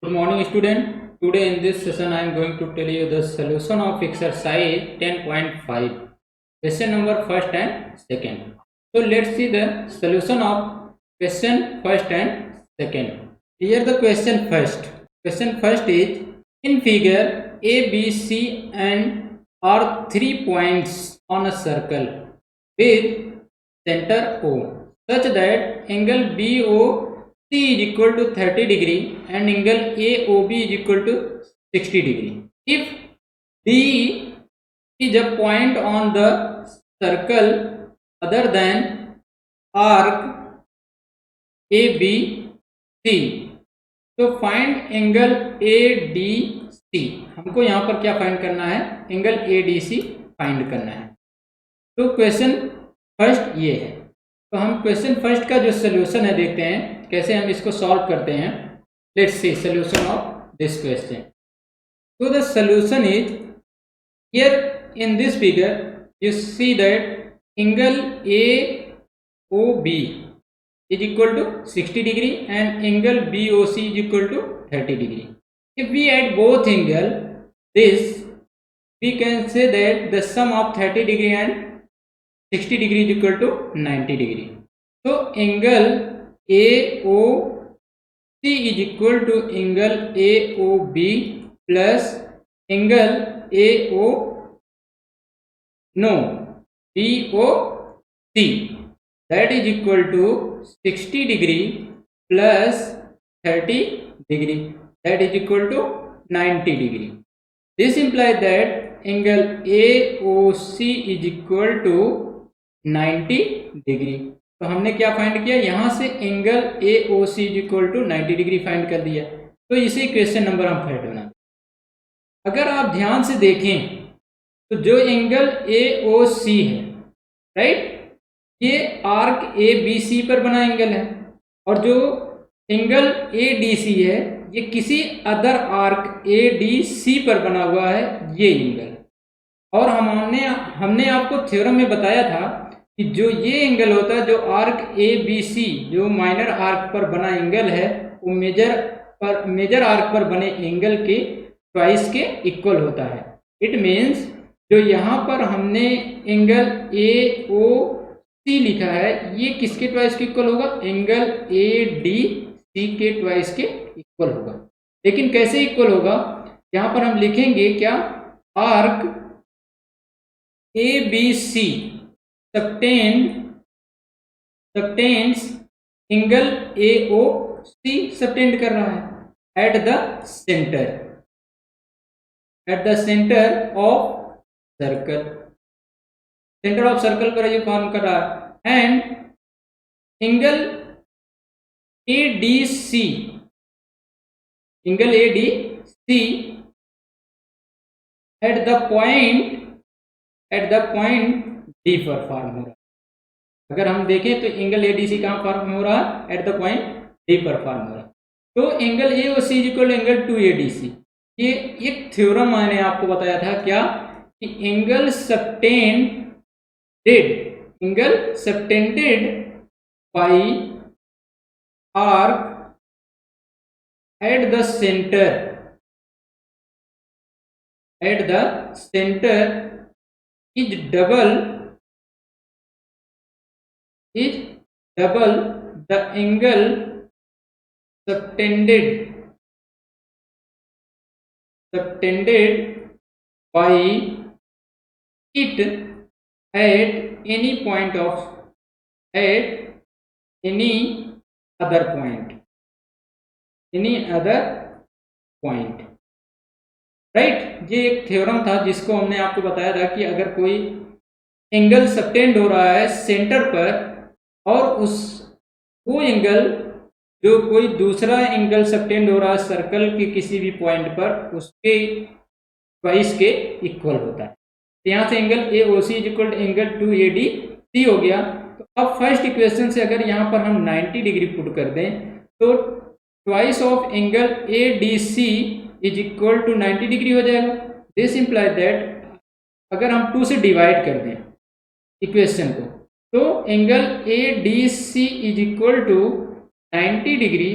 Good morning, student. Today in this session, I am going to tell you the solution of exercise 10.5. Question number first and second. So let's see the solution of question first and second. Here the question first. Question first is in figure A, B, C and are 3 points on a circle with center O such that angle BOC is equal to 30 degree and angle AOB is equal to 60 degree. If D is a point on the circle other than arc ABC, तो find angle ADC. हमको यहाँ पर क्या find करना है? Angle ADC find करना है. तो क्वेश्चन फर्स्ट ये है. तो हम क्वेश्चन फर्स्ट का जो सोल्यूशन है देखते हैं कैसे हम इसको सॉल्व करते हैं. Let's see solution of this question. तो the solution is here in this figure you see that angle AOB is equal to 60 degree and angle BOC is equal to 30 degree. If we add both angle, this we can say that the sum of 30 degree and 60 degree is equal to 90 degree. So angle AOC is equal to angle AOB plus angle BOC, that is equal to 60 degree plus 30 degree, that is equal to 90 degree. This implies that angle AOC is equal to 90 degree. तो हमने क्या find किया? यहाँ से angle AOC is equal to 90 degree find कर दिया. तो इसे क्वेश्चन नंबर हम थर्ड बना. अगर आप ध्यान से देखें तो जो एंगल AOC है, राइट, ये आर्क ABC पर बना एंगल है और जो एंगल ADC है ये किसी अदर आर्क ADC पर बना हुआ है ये एंगल. और हमने आपको थ्योरम में बताया था कि जो ये एंगल होता है, जो आर्क ABC जो माइनर आर्क पर बना एंगल है, वो मेजर आर्क पर बने एंगल के ट्वाइस के इक्वल होता है. इट मीन्स जो यहाँ पर हमने एंगल AOC लिखा है ये किसके ट्वाइस के इक्वल होगा? एंगल ADC के ट्वाइस के इक्वल होगा. लेकिन कैसे इक्वल होगा? यहाँ पर हम लिखेंगे क्या? Arc ABC subtends angle AOC subtend कर रहा है at the centre of circle. Centre of circle पर ये फॉर्म कर रहा है. And angle ADC eight the point D पर फॉर्म हो रहा है. अगर हम देखें तो एंगल ADC कहाँ फॉर्म हो रहा है? एट द पॉइंट D पर फॉर्म हो रहा है. तो angle AOC is equal to angle 2ADC. ये एक थ्योरम मैंने आपको बताया था क्या कि angle subtended by arc at the centre is double the angle subtended by it at any other point. Right. ये एक थ्योरम था जिसको हमने आपको बताया था कि अगर कोई एंगल सबटेंड हो रहा है सेंटर पर और वो एंगल जो कोई दूसरा एंगल सबटेंड हो रहा है सर्कल के किसी भी पॉइंट पर उसके ट्वाइस के इक्वल होता है. तो यहाँ से angle AOC is equal to angle 2ADC हो गया. तो अब फर्स्ट इक्वेशन से अगर यहाँ पर हम 90 डिग्री पुट कर दें तो twice of angle ADC is equal to 90 degree हो जाएगा. दिस इम्प्लाई दैट अगर हम 2 से डिवाइड कर दें इक्वेशन को तो angle ADC is equal to 90 degree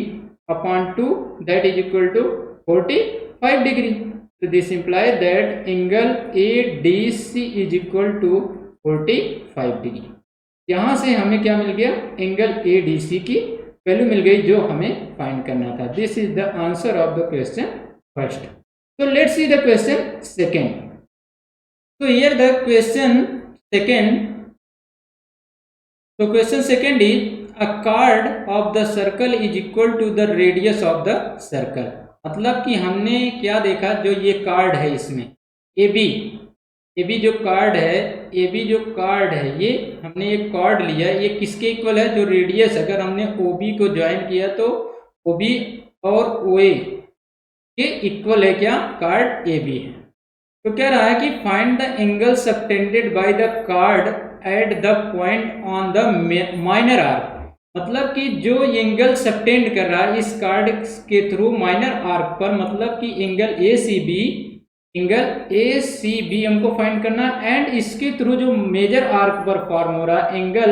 upon 2, that is equal to 45 degree. So this implies that angle ADC is equal to 45 degree. यहाँ से हमें क्या मिल गया, एंगल ADC की वैल्यू मिल गई जो हमें फाइंड करना था. This is the answer of the question first. So let's see the question second. So here the question second. So question second is a chord of the circle is equal to the radius of the circle. मतलब कि हमने क्या देखा, जो ये card है इसमें AB जो कार्ड है ये हमने एक कार्ड लिया, ये किसके इक्वल है, जो रेडियस अगर हमने OB को ज्वाइन किया तो OB और OA के इक्वल है क्या, कार्ड AB है. तो कह रहा है कि find the angle subtended by the card eight the point on the minor arc. मतलब कि जो एंगल सबटेंड कर रहा है इस कार्ड के थ्रू माइनर आर्क पर, मतलब कि एंगल ACB हमको फाइंड करना, एंड इसके थ्रू जो मेजर आर्क पर फॉर्म हो रहा है एंगल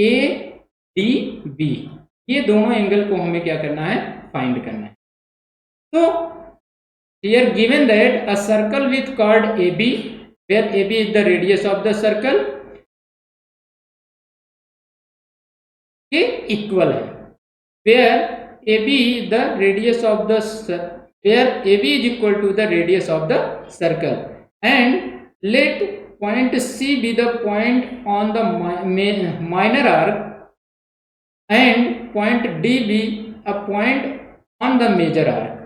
ADB. ये दोनों एंगल को हमें क्या करना है, फाइंड करना है. So here given that a circle with chord AB, where AB is the radius of the circle, के इक्वल है, where AB is the radius of the where AB is equal to the radius of the circle, and let point C be the point on the minor arc and point D be a point on the major arc.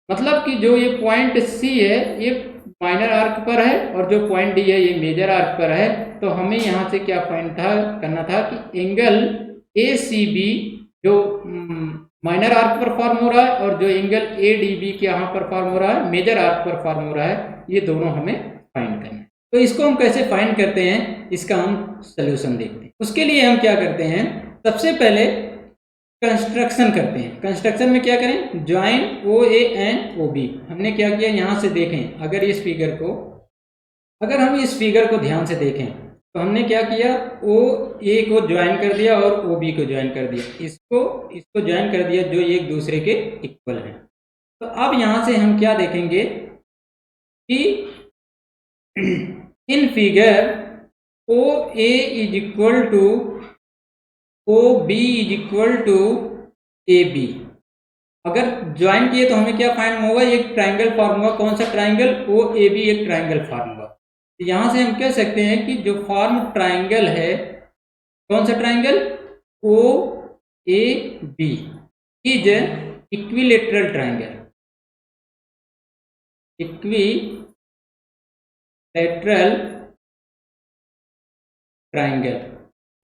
मतलब कि जो ये point C है ये minor arc पर है और जो पॉइंट D है ये मेजर आर्क पर है. तो हमें यहाँ से क्या फाइंड करना था कि एंगल ACB जो माइनर आर्क पर फॉर्म हो रहा है और जो एंगल ADB के यहाँ पर फॉर्म हो रहा है, मेजर आर्क पर फॉर्म हो रहा है, ये दोनों हमें फाइंड करना है. तो इसको हम कैसे फाइंड करते हैं, इसका हम सोल्यूशन देखते हैं. उसके लिए हम क्या करते हैं, सबसे पहले कंस्ट्रक्शन करते हैं. कंस्ट्रक्शन में क्या करें, ज्वाइन OA एंड OB. हमने क्या किया, यहाँ से देखें, अगर हम इस फिगर को ध्यान से देखें तो हमने क्या किया, OA को ज्वाइन कर दिया और OB को ज्वाइन कर दिया, इसको ज्वाइन कर दिया जो एक दूसरे के इक्वल है. तो अब यहाँ से हम क्या देखेंगे कि in figure OA is equal to OB is equal to AB. अगर ज्वाइन किए तो हमें क्या फाइंड होगा, एक ट्राइंगल फॉर्म होगा. कौन सा ट्राइंगल, OAB एक ट्राइंगल फॉर्म होगा. तो यहाँ से हम कह सकते हैं कि जो फॉर्म ट्राइंगल है, कौन सा triangle, OAB is equilateral triangle.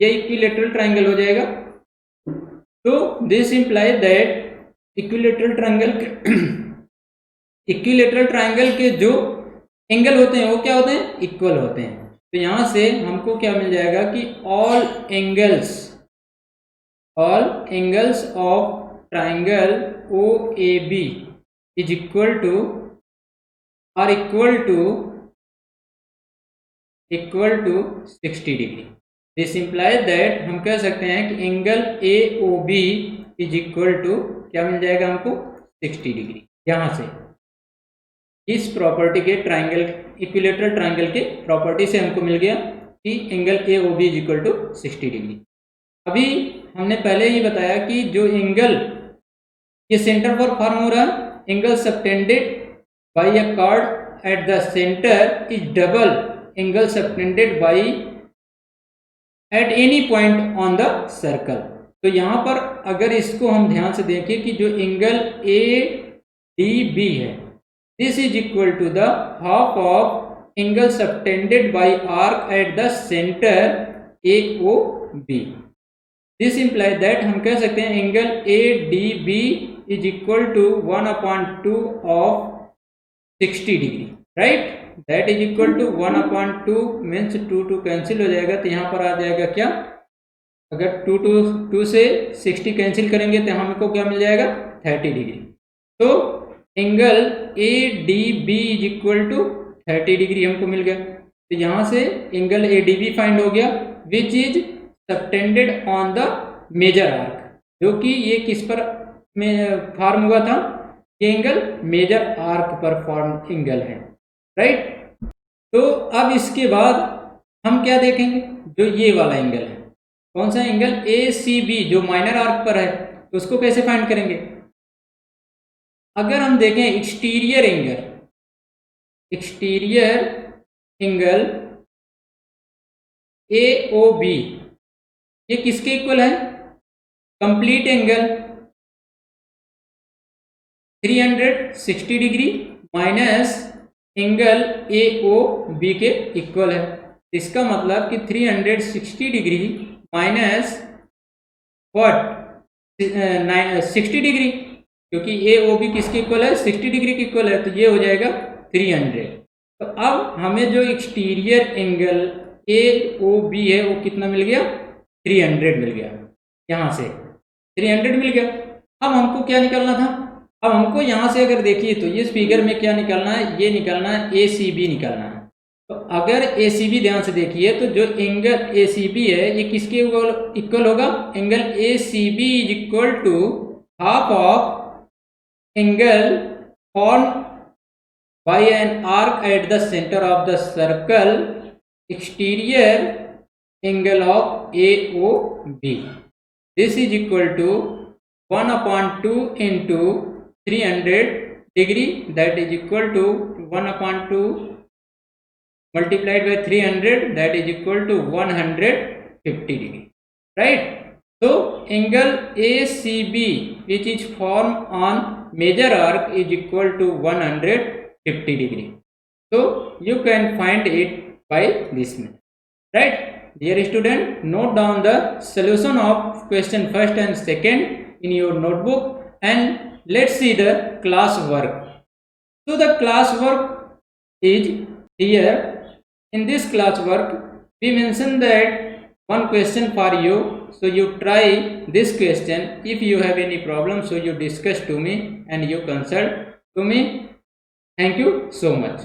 ये इक्विलेटरल ट्राइंगल हो जाएगा. तो this implies that equilateral triangle के जो एंगल होते हैं वो क्या होते हैं, इक्वल होते हैं. तो यहाँ से हमको क्या मिल जाएगा कि all angles of triangle OAB is equal to 60 degree. This implies that हम कह सकते हैं कि angle AOB is equal to क्या मिल जाएगा हमको, 60 डिग्री. यहाँ से इस प्रॉपर्टी के इक्विलेटरल ट्राइंगल के प्रॉपर्टी से हमको मिल गया कि angle AOB is equal to 60 degree. अभी हमने पहले ही बताया कि जो एंगल ये सेंटर पर फॉर्म हो रहा है, angle subtended bye a card eight the centre is double angle subtended by at any point on the circle. तो यहाँ पर अगर इसको हम ध्यान से देखें कि जो एंगल ADB है, this is equal to the half of angle subtended by arc at the centre AOB. This implies that हम कह सकते हैं angle ADB is equal to 1/2 of 60 degree, right. That is equal to 1/2 means 2 cancel हो जाएगा. तो यहाँ पर आ जाएगा क्या, अगर 2 से 60 कैंसिल करेंगे तो हमको क्या मिल जाएगा, 30 डिग्री. तो angle ADB is equal to 30 degree हमको मिल गया. तो यहाँ से एंगल ADB फाइंड हो गया which is subtended on the major arc, जो कि ये किस पर में फॉर्म हुआ था, ये एंगल मेजर आर्क पर फॉर्म एंगल है, राइट। तो अब इसके बाद हम क्या देखेंगे, जो ये वाला एंगल है, कौन सा एंगल, ए सी बी, जो माइनर आर्क पर है, तो उसको कैसे फाइंड करेंगे। अगर हम देखें exterior angle A O B, ये किसके इक्वल है, complete angle 360 degree minus angle A O B के इक्वल है। इसका मतलब कि 360 डिग्री माइनस व्हाट 60 डिग्री, क्योंकि ए ओ बी किसके इक्वल है, 60 डिग्री के इक्वल है, तो ये हो जाएगा 300। तो अब हमें जो exterior angle A O B है वो कितना मिल गया, 300 मिल गया, यहाँ से 300 मिल गया। अब हमको क्या निकालना था, अब हमको यहाँ से अगर देखिए तो इस फिगर में क्या निकालना है, ये निकालना है ए सी बी निकालना है। तो अगर ए सी बी ध्यान से देखिए तो जो एंगल ए सी बी है ये किसके इक्वल होगा, angle A C B is equal to half of angle form by an arc at the centre of the circle exterior angle of A O B. This is equal to 1/2 into 300 degree, that is equal to 1/2 multiplied by 300, that is equal to 150 degree, right. So angle ACB which is formed on major arc is equal to 150 degree. So you can find it by this method, right. Dear student, note down the solution of question first and second in your notebook and let's see the class work. So the class work is here. In this class work we mentioned that one question for you, so you try this question. If you have any problem, so you discuss to me and you consult to me. Thank you so much.